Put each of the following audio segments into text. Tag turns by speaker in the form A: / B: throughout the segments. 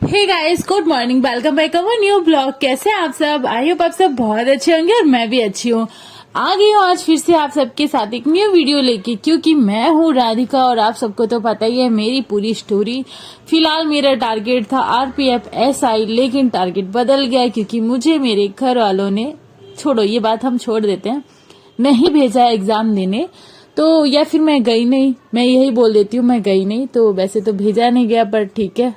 A: Hey guys, good morning, welcome back our new blog. कैसे हैं आप सब? आई होप आप सब बहुत अच्छे होंगे और मैं भी अच्छी हूँ। आ गई हूँ आज फिर से आप सबके साथ एक न्यू वीडियो लेके, क्योंकि मैं हूँ राधिका और आप सबको तो पता ही है मेरी पूरी स्टोरी। फिलहाल मेरा टारगेट था आरपीएफ एसआई, लेकिन टारगेट बदल गया क्योंकि मुझे मेरे घर वालों ने, छोड़ो ये बात हम छोड़ देते हैं, नहीं भेजा एग्जाम देने। तो या फिर मैं गई नहीं, मैं यही बोल देती हूँ मैं गई नहीं। तो वैसे तो भेजा नहीं गया, पर ठीक है,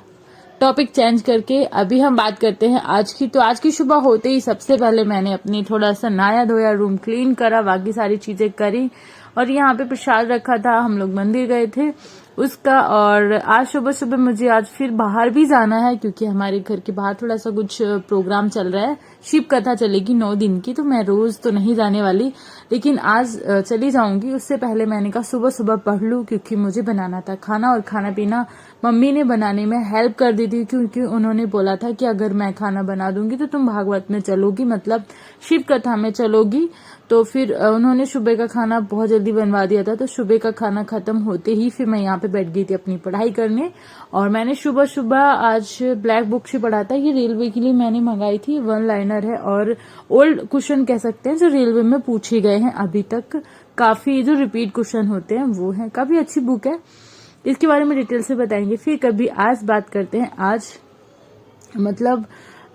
A: टॉपिक चेंज करके अभी हम बात करते हैं आज की। तो आज की सुबह होते ही सबसे पहले मैंने अपनी थोड़ा सा नहाया धोया, रूम क्लीन करा, बाकी सारी चीजें करी और यहाँ पे प्रसाद रखा था, हम लोग मंदिर गए थे उसका। और आज सुबह सुबह मुझे आज फिर बाहर भी जाना है क्योंकि हमारे घर के बाहर थोड़ा सा कुछ प्रोग्राम चल रहा है, शिव कथा चलेगी 9 दिन की। तो मैं रोज तो नहीं जाने वाली, लेकिन आज चली जाऊंगी। उससे पहले मैंने कहा सुबह सुबह पढ़ लूं क्योंकि मुझे बनाना था खाना, और खाना पीना मम्मी ने बनाने में हेल्प कर दी थी क्योंकि उन्होंने बोला था कि अगर मैं खाना बना दूंगी तो तुम भागवत में चलोगी, मतलब शिव कथा में चलोगी। तो फिर उन्होंने सुबह का खाना बहुत जल्दी बनवा दिया था। तो सुबह का खाना खत्म होते ही फिर मैं यहाँ पे बैठ गई थी अपनी पढ़ाई करने। और मैंने सुबह सुबह आज ब्लैक बुक से पढ़ा था। ये रेलवे के लिए मैंने मंगाई थी, 1 लाइनर है और ओल्ड क्वेश्चन कह सकते हैं जो रेलवे में पूछे गए हैं अभी तक। काफी जो रिपीट क्वेश्चन होते हैं वो है, काफी अच्छी बुक है। इसके बारे में डिटेल से बताएंगे फिर कभी। आज बात करते हैं, आज मतलब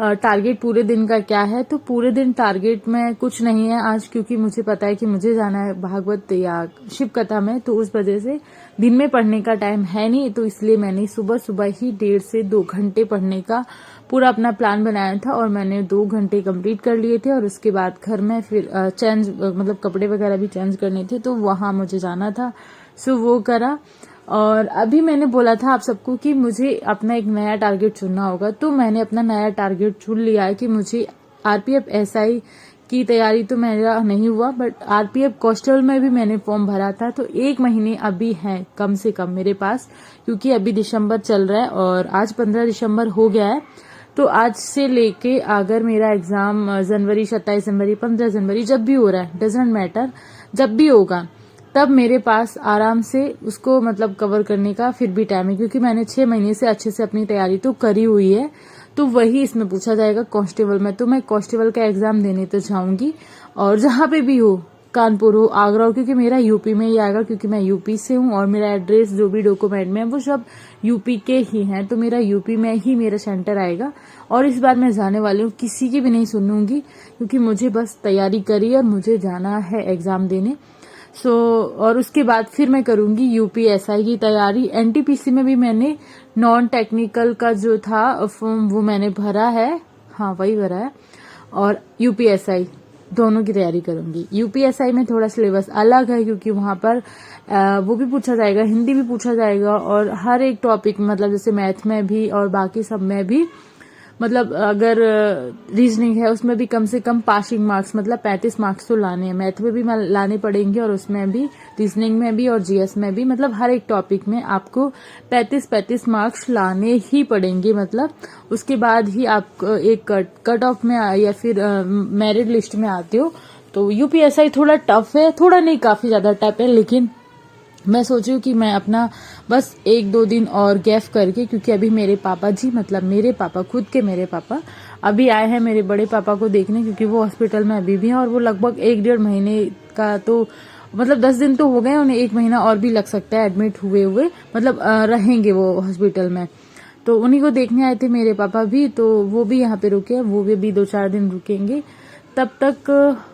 A: टारगेट पूरे दिन का क्या है। तो पूरे दिन टारगेट में कुछ नहीं है आज, क्योंकि मुझे पता है कि मुझे जाना है भागवत या शिव कथा में। तो उस वजह से दिन में पढ़ने का टाइम है नहीं, तो इसलिए मैंने सुबह सुबह ही 1.5 से 2 घंटे पढ़ने का पूरा अपना प्लान बनाया था और मैंने 2 घंटे कंप्लीट कर लिए थे। और उसके बाद घर में फिर चेंज, मतलब कपड़े वगैरह भी चेंज करने थे, तो वहां मुझे जाना था, सो वो करा। और अभी मैंने बोला था आप सबको कि मुझे अपना एक नया टारगेट चुनना होगा, तो मैंने अपना नया टारगेट चुन लिया है कि मुझे आरपीएफ एसआई की तैयारी तो मेरा नहीं हुआ, बट आरपीएफ कांस्टेबल में भी मैंने फॉर्म भरा था। तो 1 महीने अभी है कम से कम मेरे पास, क्योंकि अभी दिसंबर चल रहा है और आज 15 दिसंबर हो गया है। तो आज से लेके अगर मेरा एग्जाम जनवरी, 27 जनवरी, 15 जनवरी, जब भी हो रहा है, डजेंट मैटर, जब भी होगा तब मेरे पास आराम से उसको मतलब कवर करने का फिर भी टाइम है, क्योंकि मैंने 6 महीने से अच्छे से अपनी तैयारी तो करी हुई है। तो वही इसमें पूछा जाएगा कांस्टेबल में, तो मैं कांस्टेबल का एग्जाम देने तो जाऊंगी। और जहां पे भी हो, कानपुर हो, आगरा हो, क्योंकि मेरा यूपी में ही आएगा, क्योंकि मैं यूपी से हूँ और मेरा एड्रेस जो भी डॉक्यूमेंट में है वो सब यूपी के ही हैं। तो मेरा यूपी में ही मेरा सेंटर आएगा और इस बार मैं जाने वाली हूँ, किसी की भी नहीं सुनूंगी, क्योंकि मुझे बस तैयारी करी और मुझे जाना है एग्जाम देने। और उसके बाद फिर मैं करूंगी यूपीएसआई की तैयारी। एनटीपीसी में भी मैंने नॉन टेक्निकल का जो था फॉर्म वो मैंने भरा है, हाँ वही भरा है। और यूपीएसआई दोनों की तैयारी करूंगी। यूपीएसआई में थोड़ा सिलेबस अलग है, क्योंकि वहां पर वो भी पूछा जाएगा, हिंदी भी पूछा जाएगा और हर एक टॉपिक, मतलब जैसे मैथ में भी और बाकी सब में भी, मतलब अगर रीजनिंग है उसमें भी कम से कम पासिंग मार्क्स, मतलब 35 मार्क्स तो लाने हैं। मैथ में भी लाने पड़ेंगे और उसमें भी, रीजनिंग में भी और जीएस में भी, मतलब हर एक टॉपिक में आपको 35 मार्क्स लाने ही पड़ेंगे। मतलब उसके बाद ही आप एक कट ऑफ में या फिर मेरिट लिस्ट में आते हो। तो यूपीएसआई थोड़ा टफ है, थोड़ा नहीं काफी ज्यादा टफ है, लेकिन मैं सोची हूँ कि मैं अपना बस 1-2 दिन और गैप करके, क्योंकि अभी मेरे पापा जी, मतलब मेरे पापा, खुद के मेरे पापा अभी आए हैं मेरे बड़े पापा को देखने, क्योंकि वो हॉस्पिटल में अभी भी हैं और वो लगभग 1-1.5 महीने का, तो मतलब 10 दिन तो हो गए, उन्हें 1 महीना और भी लग सकता है एडमिट हुए, मतलब रहेंगे वो हॉस्पिटल में। तो उन्हीं को देखने आए थे मेरे पापा भी, तो वो भी यहाँ पे रुके, वो भी 2-4 दिन रुकेंगे। तब तक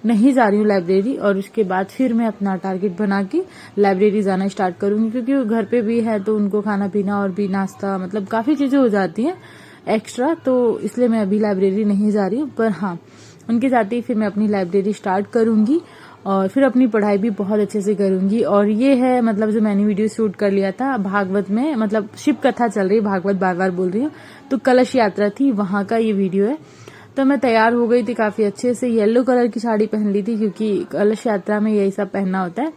A: नहीं जा रही हूँ लाइब्रेरी, और उसके बाद फिर मैं अपना टारगेट बना के लाइब्रेरी जाना स्टार्ट करूंगी, क्योंकि वो घर पे भी है तो उनको खाना पीना और भी नाश्ता, मतलब काफी चीजें हो जाती हैं एक्स्ट्रा, तो इसलिए मैं अभी लाइब्रेरी नहीं जा रही हूँ। पर हाँ, उनके साथ ही फिर मैं अपनी लाइब्रेरी स्टार्ट करूंगी और फिर अपनी पढ़ाई भी बहुत अच्छे से करूंगी। और ये है मतलब जो मैंने वीडियो शूट कर लिया था भागवत में, मतलब शिव कथा चल रही, भागवत बार बार बोल रही हूँ, तो कलश यात्रा थी, वहां का ये वीडियो है। तो मैं तैयार हो गई थी काफी अच्छे से, येलो कलर की साड़ी पहन ली थी, क्योंकि कलश यात्रा में यही सब पहनना होता है।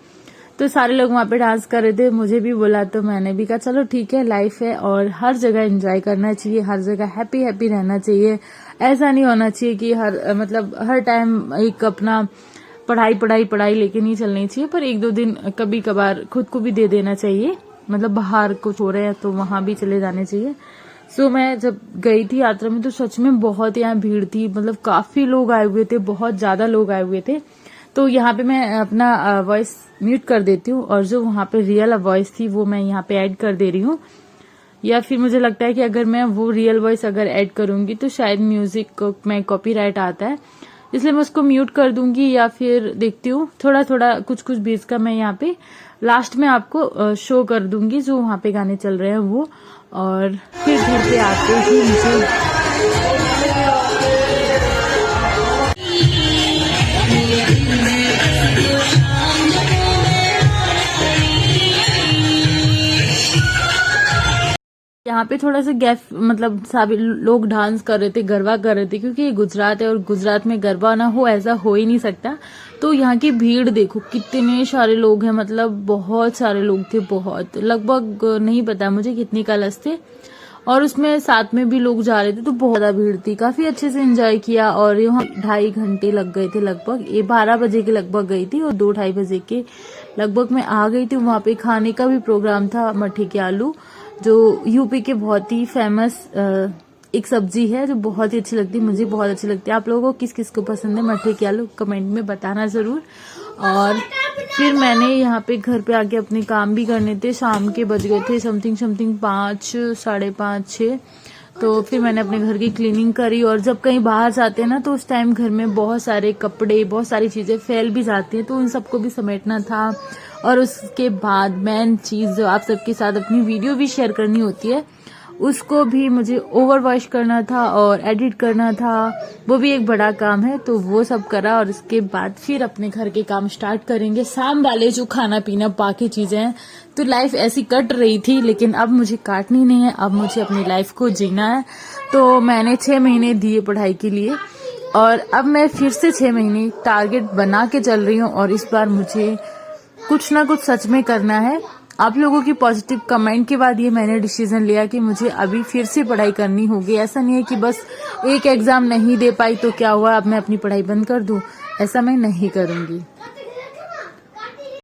A: तो सारे लोग वहां पे डांस कर रहे थे, मुझे भी बोला, तो मैंने भी कहा चलो ठीक है, लाइफ है और हर जगह एंजॉय करना चाहिए, हर जगह हैप्पी हैप्पी रहना चाहिए। ऐसा नहीं होना चाहिए कि मतलब हर टाइम एक अपना पढ़ाई पढ़ाई पढ़ाई लेके नहीं चलनी चाहिए, पर 1-2 दिन कभी कभार खुद को भी दे देना चाहिए, मतलब बाहर कुछ हो रहे हैं तो वहां भी चले जाने चाहिए। सो मैं जब गई थी यात्रा में तो सच में बहुत यहाँ भीड़ थी, मतलब काफी लोग आए हुए थे, बहुत ज्यादा लोग आए हुए थे। तो यहाँ पे मैं अपना वॉइस म्यूट कर देती हूँ और जो वहाँ पे रियल वॉइस थी वो मैं यहाँ पे ऐड कर दे रही हूँ। या फिर मुझे लगता है कि अगर मैं वो रियल वॉइस अगर ऐड करूंगी तो शायद म्यूजिक में कॉपीराइट आता है, इसलिए मैं उसको म्यूट कर दूंगी। या फिर देखती हूँ थोड़ा थोड़ा कुछ कुछ बीच का मैं यहाँ पे लास्ट में आपको शो कर दूंगी जो वहाँ पे गाने चल रहे हैं वो। और फिर घर पे आते ही मुझे यहाँ पे थोड़ा सा गैप, मतलब सभी लोग डांस कर रहे थे, गरबा कर रहे थे, क्योंकि ये गुजरात है और गुजरात में गरबा ना हो ऐसा हो ही नहीं सकता। तो यहाँ की भीड़ देखो कितने सारे लोग हैं, मतलब बहुत सारे लोग थे, बहुत लगभग नहीं पता मुझे कितनी कलश थे, और उसमें साथ में भी लोग जा रहे थे तो बहुत ज्यादा भीड़ थी। काफी अच्छे से एंजॉय किया और यहाँ 2.5 घंटे लग गए थे लगभग। ये 12 बजे के लगभग गई थी और 2-2:30 बजे के लगभग मैं आ गई थी। वहां पे खाने का भी प्रोग्राम था, मट्ठी के आलू, जो यूपी के बहुत ही फेमस एक सब्जी है जो बहुत ही अच्छी लगती है, मुझे बहुत अच्छी लगती है। आप लोगों को किस किस को पसंद है मट्ठी के आलू कमेंट में बताना जरूर। और फिर मैंने यहाँ पे घर पे आके अपने काम भी करने थे, शाम के बज गए थे समथिंग 5, 5:30, 6। तो फिर मैंने अपने घर की क्लीनिंग करी। और जब कहीं बाहर जाते हैं ना तो उस टाइम घर में बहुत सारे कपड़े, बहुत सारी चीजें फैल भी जाती हैं, तो उन सबको भी समेटना था। और उसके बाद मेन चीज जो आप सबके साथ अपनी वीडियो भी शेयर करनी होती है, उसको भी मुझे ओवर वॉश करना था और एडिट करना था, वो भी एक बड़ा काम है। तो वो सब करा और उसके बाद फिर अपने घर के काम स्टार्ट करेंगे, शाम वाले जो खाना पीना बाकी चीजें हैं। तो लाइफ ऐसी कट रही थी, लेकिन अब मुझे काटनी नहीं है, अब मुझे अपनी लाइफ को जीना है। तो मैंने 6 महीने दिए पढ़ाई के लिए और अब मैं फिर से 6 महीने टारगेट बना के चल रही हूँ। और इस बार मुझे कुछ ना कुछ सच में करना है। आप लोगों की पॉजिटिव कमेंट के बाद ये मैंने डिसीजन लिया कि मुझे अभी फिर से पढ़ाई करनी होगी। ऐसा नहीं है कि बस एक एग्जाम नहीं दे पाई तो क्या हुआ, अब मैं अपनी पढ़ाई बंद कर दूं, ऐसा मैं नहीं करूंगी।